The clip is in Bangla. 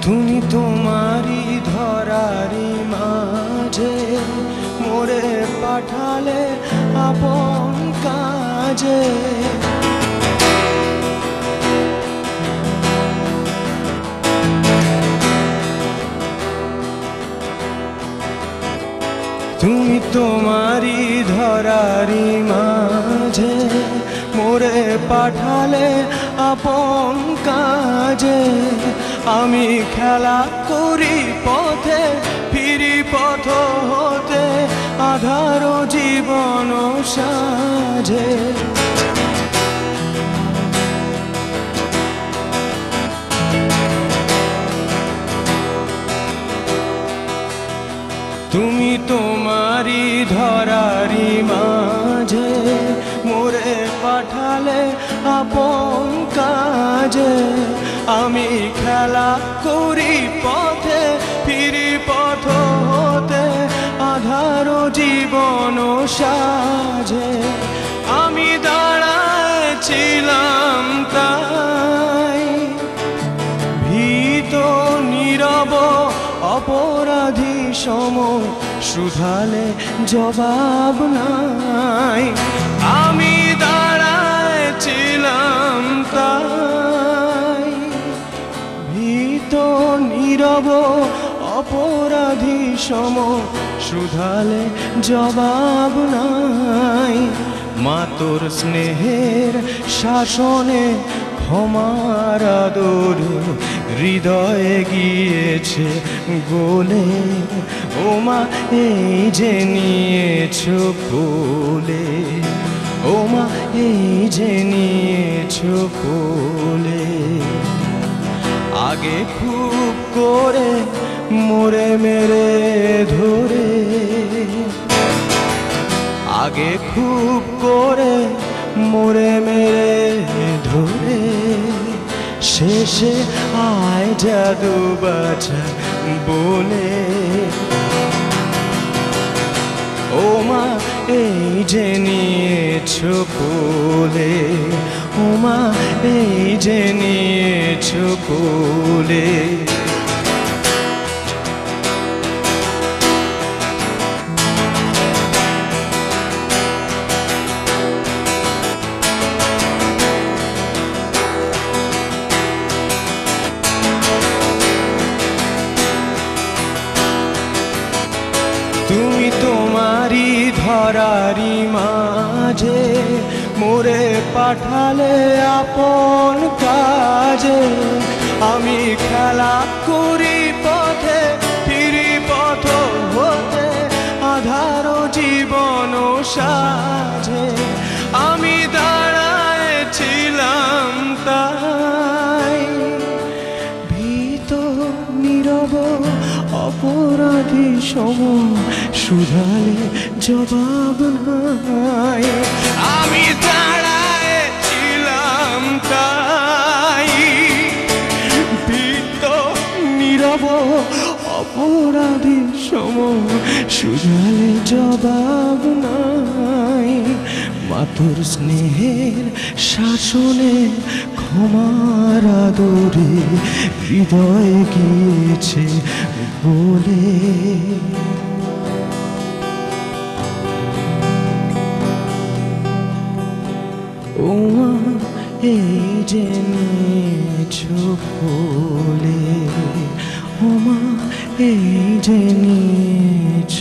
তুমি তোমারি ধরারি মাঝে মোরে পাঠালে আপন কাজে। তুমি তোমারি ধরারি মাঝে মোরে পাঠালে আপন কাজে। আমি খেলা করি পথে ফিরি পথ হতে আধার জীবন সাজে। তুমি তোমারি ধরারি মাঝে মোরে পাঠালে আপন কাজে। আমি খেলা করি পথে ফিরি পথ হতে আধার জীবন সাজে। আমি দাঁড়াইছিলাম তাই ভীত নীরব অপরাধী সম, শুধালে জবাব নাই। আমি দাঁড়াইছিলাম তাই ভীত নীরব অপরাধী সম, শুধালে জবাব নাই। মা তোর স্নেহের শাসনে ক্ষমার আদরে হৃদয়ে গিয়েছে গোলে। ও মা এই যে নিয়েছ কোলে, ও মা এই যে নিয়েছ কোলে। আগে খুব করে মোরে মেরে ধরে, আগে খুব করে মোরে মেরে ধরে, শেষে আয় জাদু বাছা বলে। ও মা এই যে নিয়েছ কোলে, ও মা এই যে নিয়েছ কোলে। তুমি তোমারি ধরারি মাঝে মোরে পাঠালে আপন কাজে। আমি খেলা করি পথে ফিরি পথ হতে আধার জীবন সাজে। আমি দাঁড়াইছিলাম তাই ভীত নীরব অপরাধী সম, শুধালে জবাব নাই। আমি দাঁড়াইছিলাম তাই ভীত নীরব অপরাধী সম, শুধালে জবাব নাই। মাতুর স্নেহের শাসনে ক্ষমার আদরে হৃদয়ে গিয়েছে বলে। ও মা এই যে নিয়েছ কোলে, ও মা এই যে নিয়েছ